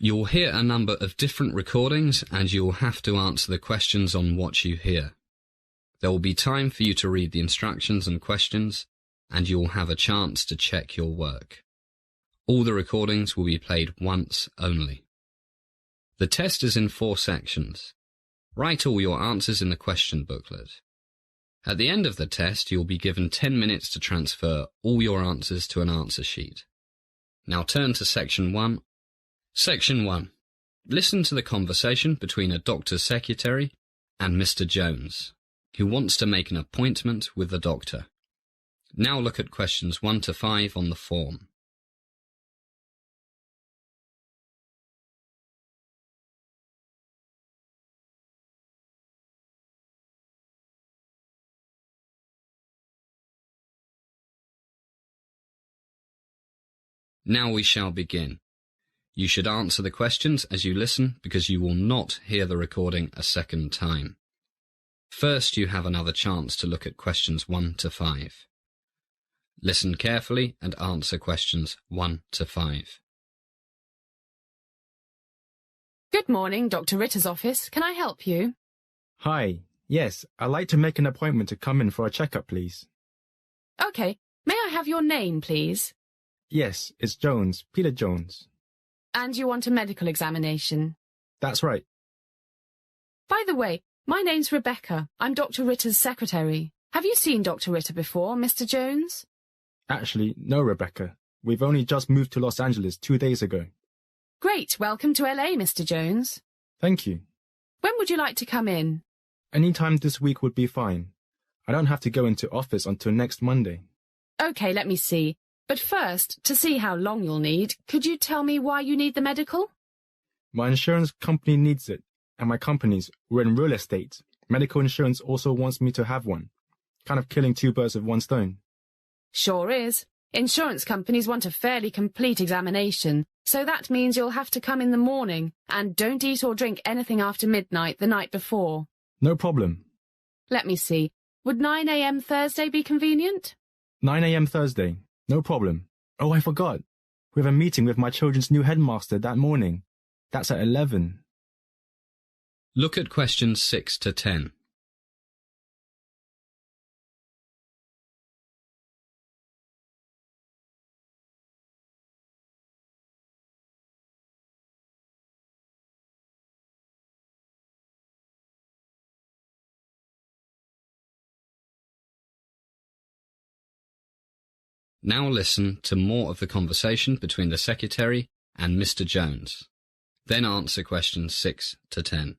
You'll hear a number of different recordings and you'll have to answer the questions on what you hear. There will be time for you to read the instructions and questions, and you'll have a chance to check your work. All the recordings will be played once only. The test is in 4 sections. Write all your answers in the question booklet. At the end of the test, you'll be given 10 minutes to transfer all your answers to an answer sheet. Now turn to Section 1. Section 1. Listen to the conversation between a doctor's secretary and Mr. Jones, who wants to make an appointment with the doctor. Now look at questions 1 to 5 on the form. Now we shall begin. You should answer the questions as you listen because you will not hear the recording a second time. First, you have another chance to look at questions 1 to 5. Listen carefully and answer questions 1 to 5. Good morning, Dr. Ritter's office. Can I help you? Hi. Yes, I'd like to make an appointment to come in for a checkup, please. Okay. May I have your name, please? Yes, it's Jones, Peter Jones. And you want a medical examination? That's right. By the way, my name's Rebecca. I'm Dr. Ritter's secretary. Have you seen Dr. Ritter before, Mr. Jones? Actually, no, Rebecca. We've only just moved to Los Angeles 2 days ago. Great. Welcome to LA, Mr. Jones. Thank you. When would you like to come in? Any time this week would be fine. I don't have to go into office until next Monday. Okay, let me see. But first, to see how long you'll need, could you tell me why you need the medical? My insurance company needs it, and my company's, we're in real estate. Medical insurance also wants me to have one. Kind of killing 2 birds with 1 stone. Sure is. Insurance companies want a fairly complete examination, so that means you'll have to come in the morning, and don't eat or drink anything after midnight the night before. No problem. Let me see. Would 9 a.m. Thursday be convenient? 9 a.m. Thursday. No problem. Oh, I forgot. We have a meeting with my children's new headmaster that morning. That's at 11. Look at questions 6 to 10. Now listen to more of the conversation between the secretary and Mr. Jones. Then answer questions 6 to 10.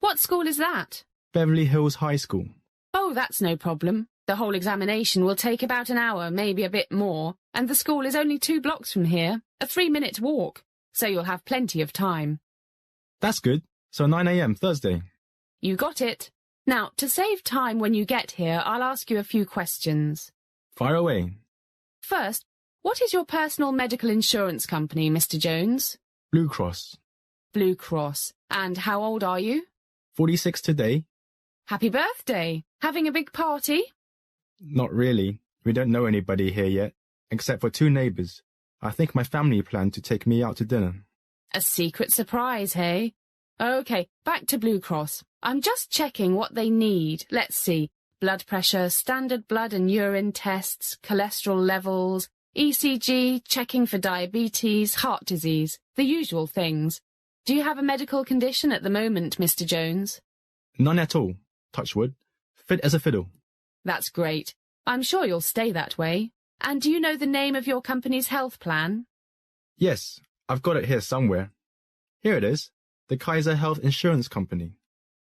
What school is that? Beverly Hills High School. Oh, that's no problem. The whole examination will take about an hour, maybe a bit more, and the school is only 2 blocks from here, a 3-minute walk, so you'll have plenty of time. That's good. So 9 a.m. Thursday. You got it. Now, to save time when you get here, I'll ask you a few questions. Fire away. First, what is your personal medical insurance company, Mr. Jones? Blue Cross. Blue Cross. And how old are you? 46 today. Happy birthday. Having a big party? Not really. We don't know anybody here yet, except for 2 neighbors. I think my family planned to take me out to dinner. A secret surprise, hey? Okay, back to Blue Cross. I'm just checking what they need. Let's see. Blood pressure, standard blood and urine tests, cholesterol levels, ECG, checking for diabetes, heart disease, the usual things. Do you have a medical condition at the moment, Mr. Jones? None at all. Touch wood. Fit as a fiddle. That's great. I'm sure you'll stay that way. And do you know the name of your company's health plan? Yes, I've got it here somewhere. Here it is. The Kaiser Health Insurance Company.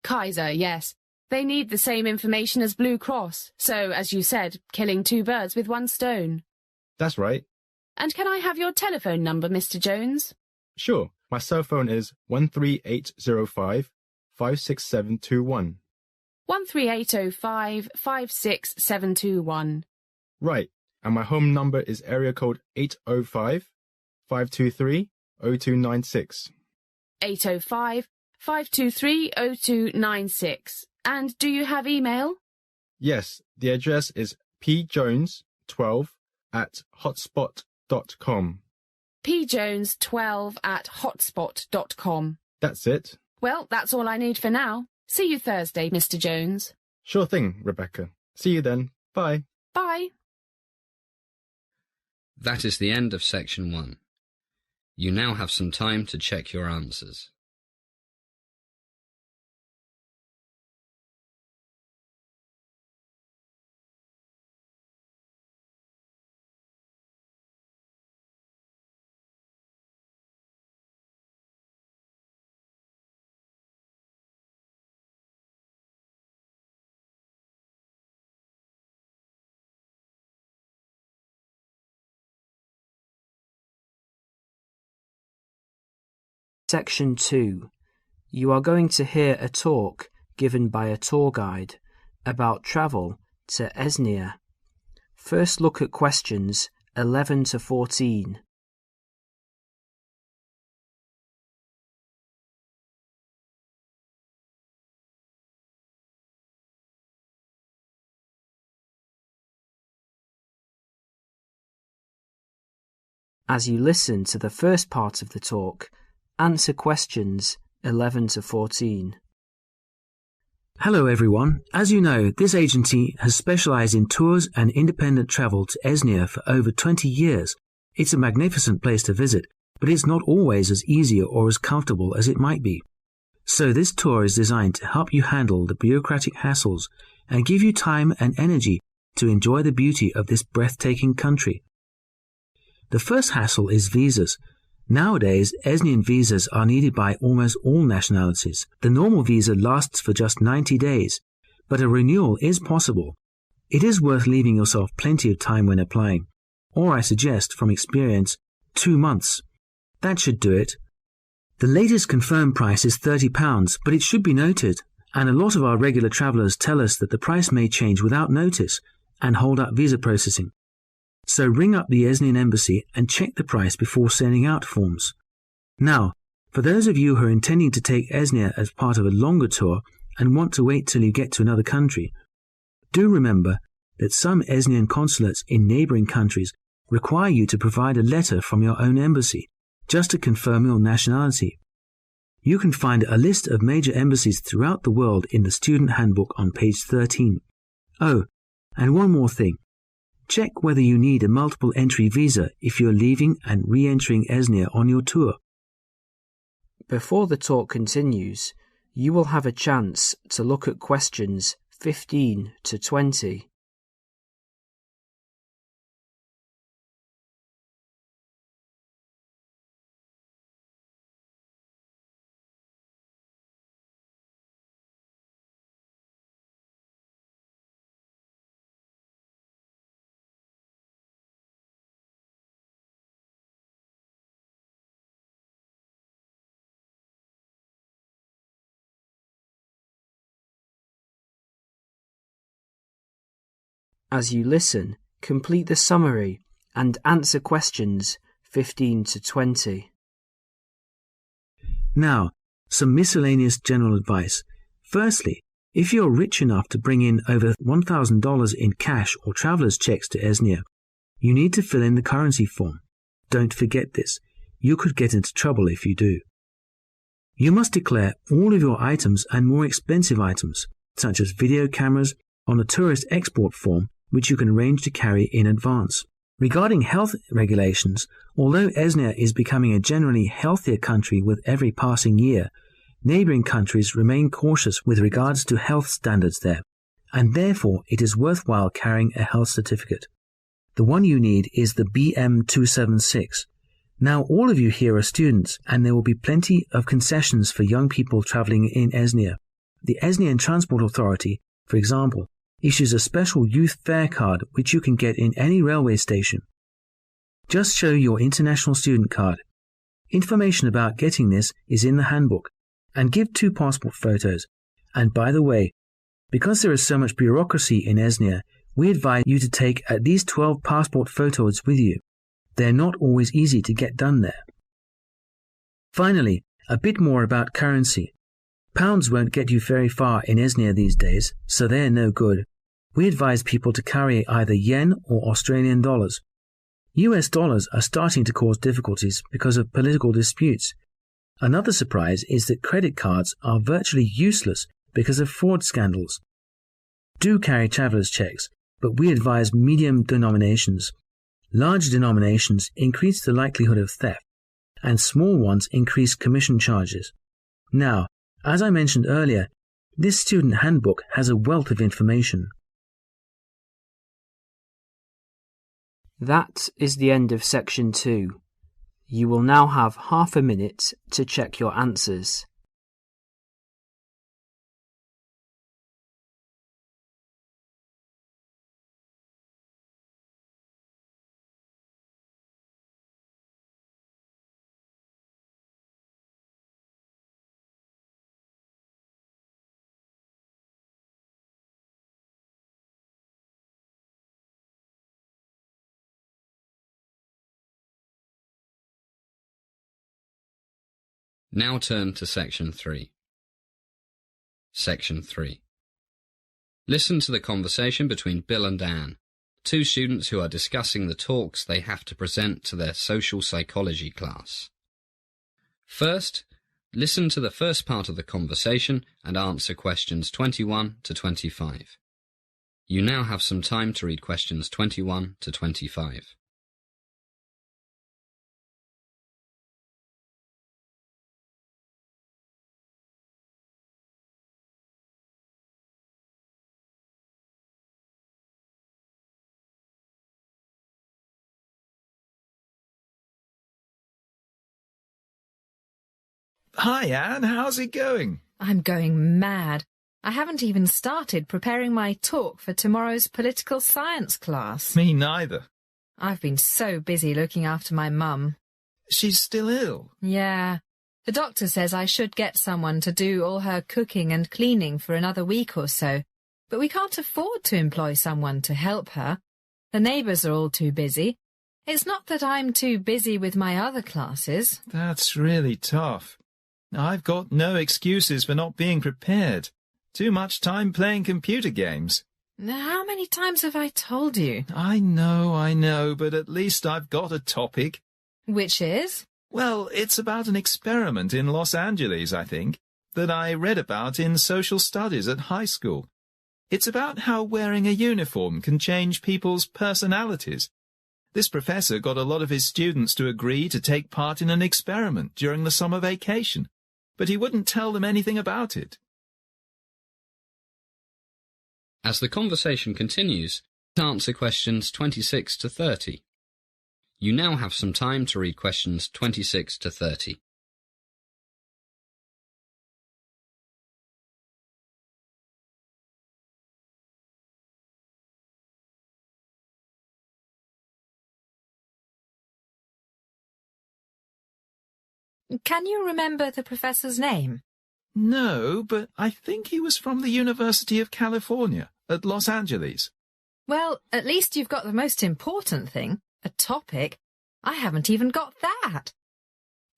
Kaiser, yes. They need the same information as Blue Cross, so, as you said, killing 2 birds with 1 stone. That's right. And can I have your telephone number, Mr. Jones? Sure. My cell phone is 13805 56721. 13805 56721. Right. And my home number is area code 805 523 0296. 805 523 0296. And do you have email? Yes, the address is pjones12@hotspot.com. pjones12@hotspot.com. That's it. Well, that's all I need for now. See you Thursday, Mr. Jones. Sure thing, Rebecca. See you then. Bye. Bye. That is the end of section 1. You now have some time to check your answers. Section 2. You are going to hear a talk given by a tour guide about travel to Esnia. First look at questions 11 to 14. As you listen to the first part of the talk, answer questions 11 to 14. Hello everyone. As you know, this agency has specialized in tours and independent travel to Esnia for over 20 years. It's a magnificent place to visit, but it's not always as easy or as comfortable as it might be. So this tour is designed to help you handle the bureaucratic hassles and give you time and energy to enjoy the beauty of this breathtaking country. The first hassle is visas. Nowadays, Esnian visas are needed by almost all nationalities. The normal visa lasts for just 90 days, but a renewal is possible. It is worth leaving yourself plenty of time when applying, or I suggest, from experience, 2 months. That should do it. The latest confirmed price is £30, but it should be noted, and a lot of our regular travellers tell us that the price may change without notice and hold up visa processing. So ring up the Esnian embassy and check the price before sending out forms. Now, for those of you who are intending to take Esnia as part of a longer tour and want to wait till you get to another country, do remember that some Esnian consulates in neighbouring countries require you to provide a letter from your own embassy just to confirm your nationality. You can find a list of major embassies throughout the world in the student handbook on page 13. Oh, and one more thing. Check whether you need a multiple entry visa if you're leaving and re-entering Esnia on your tour. Before the talk continues, you will have a chance to look at questions 15 to 20. As you listen, complete the summary and answer questions 15 to 20. Now, some miscellaneous general advice. Firstly, if you're rich enough to bring in over $1,000 in cash or traveller's checks to Esnia, you need to fill in the currency form. Don't forget this. You could get into trouble if you do. You must declare all of your items and more expensive items, such as video cameras, on a tourist export form, which you can arrange to carry in advance. Regarding health regulations, although Esnia is becoming a generally healthier country with every passing year, neighbouring countries remain cautious with regards to health standards there, and therefore it is worthwhile carrying a health certificate. The one you need is the BM276. Now all of you here are students, and there will be plenty of concessions for young people travelling in Esnia. The Esnian Transport Authority, for example, issues a special youth fare card which you can get in any railway station. Just show your international student card. Information about getting this is in the handbook, and give 2 passport photos. And by the way, because there is so much bureaucracy in Esnia, we advise you to take at least 12 passport photos with you. They're not always easy to get done there. Finally, a bit more about currency. Pounds won't get you very far in Esnia these days, so they're no good. We advise people to carry either yen or Australian dollars. US dollars are starting to cause difficulties because of political disputes. Another surprise is that credit cards are virtually useless because of fraud scandals. Do carry traveller's checks, but we advise medium denominations. Large denominations increase the likelihood of theft, and small ones increase commission charges. Now, as I mentioned earlier, this student handbook has a wealth of information. That is the end of section 2. You will now have half a minute to check your answers. Now turn to Section 3. Section 3. Listen to the conversation between Bill and Anne, two students who are discussing the talks they have to present to their social psychology class. First, listen to the first part of the conversation and answer questions 21 to 25. You now have some time to read questions 21 to 25. Hi, Anne. How's it going? I'm going mad. I haven't even started preparing my talk for tomorrow's political science class. Me neither. I've been so busy looking after my mum. She's still ill. Yeah. The doctor says I should get someone to do all her cooking and cleaning for another week or so, but we can't afford to employ someone to help her. The neighbours are all too busy. It's not that I'm too busy with my other classes. That's really tough. I've got no excuses for not being prepared. Too much time playing computer games. How many times have I told you? I know, but at least I've got a topic. Which is? Well, it's about an experiment in Los Angeles, I think, that I read about in social studies at high school. It's about how wearing a uniform can change people's personalities. This professor got a lot of his students to agree to take part in an experiment during the summer vacation, but he wouldn't tell them anything about it. As the conversation continues, answer questions 26 to 30. You now have some time to read questions 26 to 30. Can you remember the professor's name? No, but I think he was from the University of California at Los Angeles. Well, at least you've got the most important thing, a topic. I haven't even got that.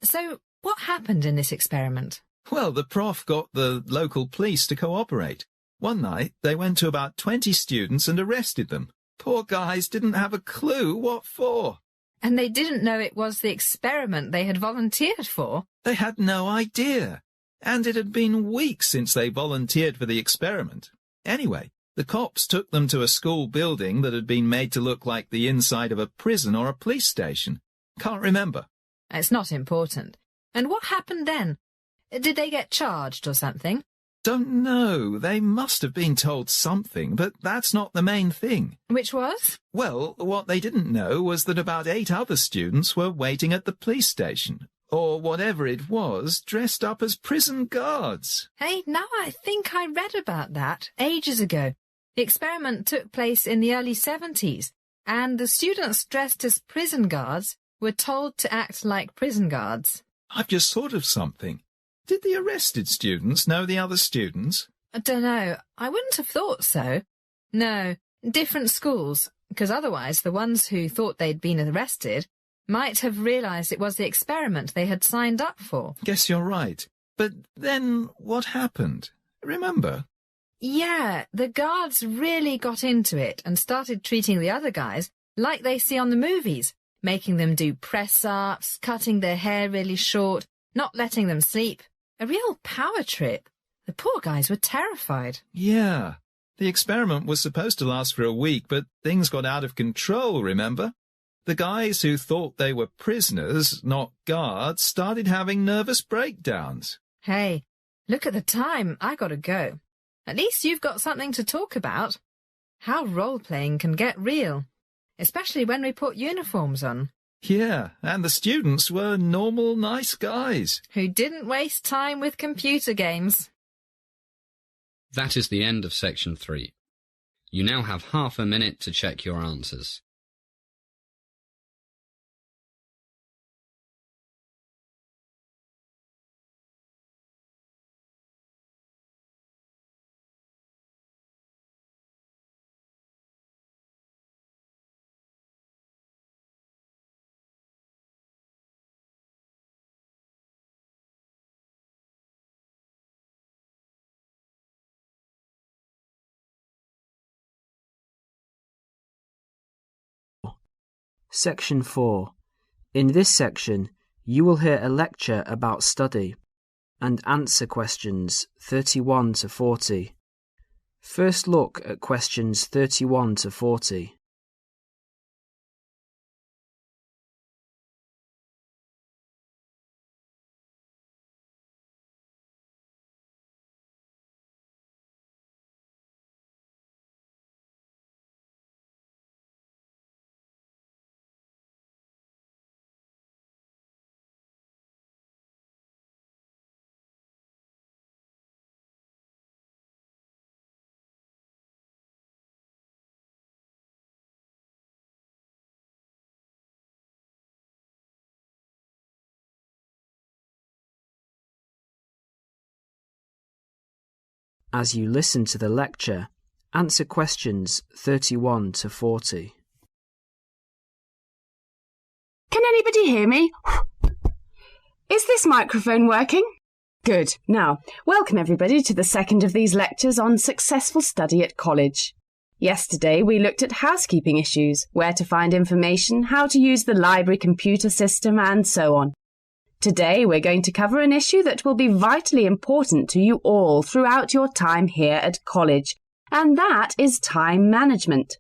So, what happened in this experiment? Well, the prof got the local police to cooperate. One night, they went to about 20 students and arrested them. Poor guys didn't have a clue what for. And they didn't know it was the experiment they had volunteered for? They had no idea. And it had been weeks since they volunteered for the experiment. Anyway, the cops took them to a school building that had been made to look like the inside of a prison or a police station. Can't remember. It's not important. And what happened then? Did they get charged or something? Don't know. They must have been told something, but that's not the main thing. Which was? Well, what they didn't know was that about 8 other students were waiting at the police station, or whatever it was, dressed up as prison guards. Hey, now I think I read about that ages ago. The experiment took place in the early 70s, and the students dressed as prison guards were told to act like prison guards. I've just thought of something. Did the arrested students know the other students? I don't know. I wouldn't have thought so. No, different schools, because otherwise the ones who thought they'd been arrested might have realised it was the experiment they had signed up for. Guess you're right. But then what happened? Remember? Yeah, the guards really got into it and started treating the other guys like they see on the movies. making them do press-ups, cutting their hair really short, not letting them sleep. A real power trip. The poor guys were terrified. Yeah. The experiment was supposed to last for a week, but things got out of control, remember? The guys who thought they were prisoners, not guards, started having nervous breakdowns. Hey, look at the time. I gotta go. At least you've got something to talk about. How role-playing can get real, especially when we put uniforms on. Yeah, and the students were normal, nice guys. Who didn't waste time with computer games. That is the end of section 3. You now have half a minute to check your answers. Section 4. In this section, you will hear a lecture about study and answer questions 31 to 40. First look at questions 31 to 40. As you listen to the lecture, answer questions 31 to 40. Can anybody hear me? Is this microphone working? Good. Now, welcome everybody to the second of these lectures on successful study at college. Yesterday we looked at housekeeping issues, where to find information, how to use the library computer system and so on. Today we're going to cover an issue that will be vitally important to you all throughout your time here at college, and that is time management.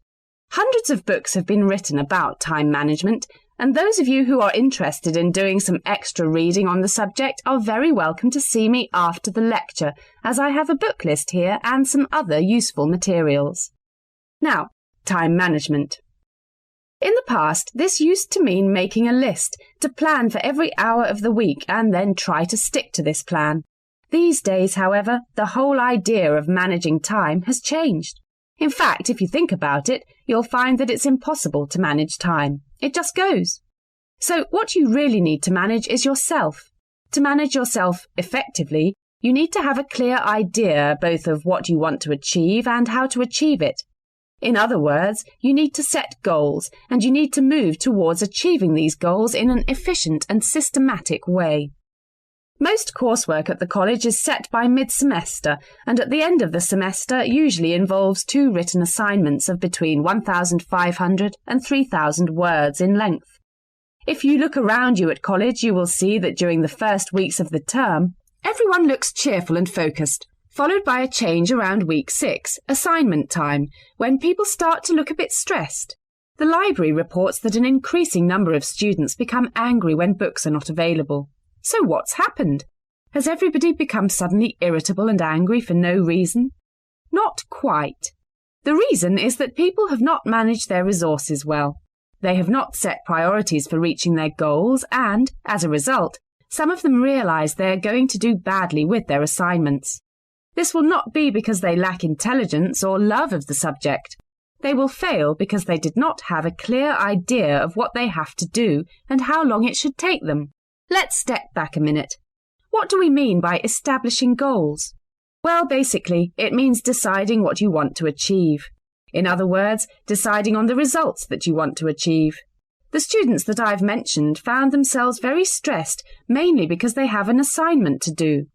Hundreds of books have been written about time management, and those of you who are interested in doing some extra reading on the subject are very welcome to see me after the lecture, as I have a book list here and some other useful materials. Now, time management. In the past, this used to mean making a list to plan for every hour of the week and then try to stick to this plan. These days, however, the whole idea of managing time has changed. In fact, if you think about it, you'll find that it's impossible to manage time. It just goes. So what you really need to manage is yourself. To manage yourself effectively, you need to have a clear idea both of what you want to achieve and how to achieve it. In other words, you need to set goals, and you need to move towards achieving these goals in an efficient and systematic way. Most coursework at the college is set by mid-semester, and at the end of the semester usually involves 2 written assignments of between 1,500 and 3,000 words in length. If you look around you at college, you will see that during the first weeks of the term, everyone looks cheerful and focused, followed by a change around week 6, assignment time, when people start to look a bit stressed. The library reports that an increasing number of students become angry when books are not available. So what's happened? Has everybody become suddenly irritable and angry for no reason? Not quite. The reason is that people have not managed their resources well. They have not set priorities for reaching their goals and, as a result, some of them realise they are going to do badly with their assignments. This will not be because they lack intelligence or love of the subject. They will fail because they did not have a clear idea of what they have to do and how long it should take them. Let's step back a minute. What do we mean by establishing goals? Well, basically, it means deciding what you want to achieve. In other words, deciding on the results that you want to achieve. The students that I've mentioned found themselves very stressed, mainly because they have an assignment to do.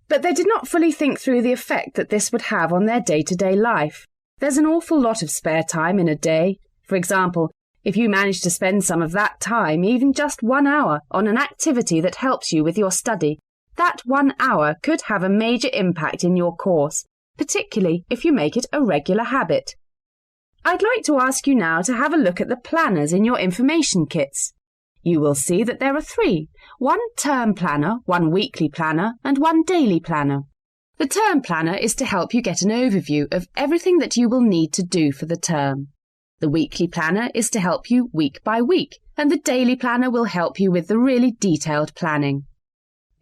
But they did not fully think through the effect that this would have on their day-to-day life. There's an awful lot of spare time in a day. For example, If you manage to spend some of that time, even just 1 hour, on an activity that helps you with your study, that 1 hour could have a major impact in your course, particularly if you make it a regular habit. I'd like to ask you now to have a look at the planners in your information kits. You will see that there are 3, 1 term planner, 1 weekly planner, and 1 daily planner. The term planner is to help you get an overview of everything that you will need to do for the term. The weekly planner is to help you week by week, and the daily planner will help you with the really detailed planning.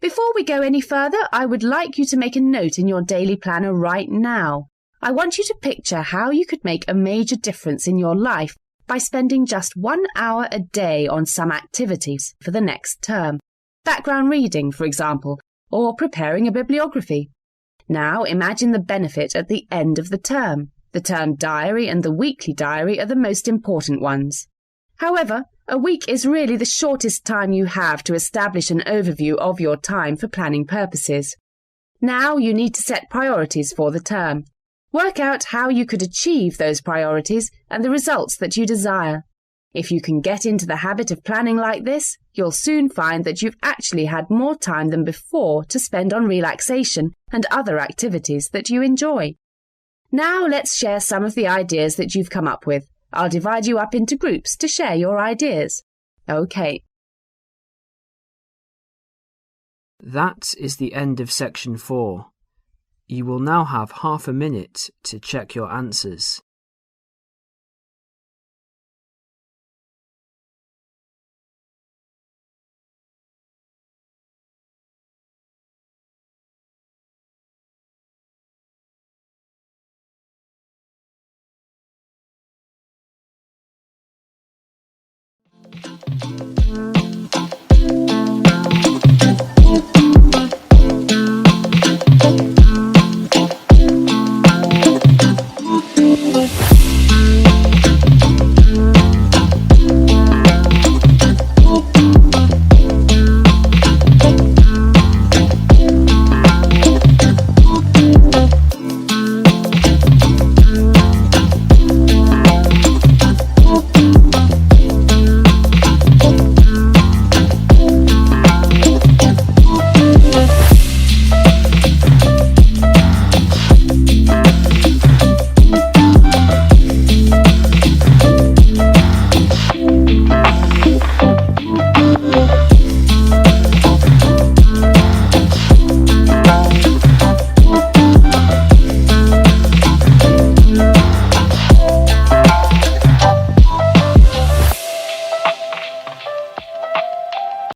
Before we go any further, I would like you to make a note in your daily planner right now. I want you to picture how you could make a major difference in your life by spending just 1 hour a day on some activities for the next term. Background reading, for example, or preparing a bibliography. Now imagine the benefit at the end of the term. The term diary and the weekly diary are the most important ones. However, a week is really the shortest time you have to establish an overview of your time for planning purposes. Now you need to set priorities for the term. Work out how you could achieve those priorities and the results that you desire. If you can get into the habit of planning like this, you'll soon find that you've actually had more time than before to spend on relaxation and other activities that you enjoy. Now let's share some of the ideas that you've come up with. I'll divide you up into groups to share your ideas. OK. That is the end of section 4. You will now have half a minute to check your answers.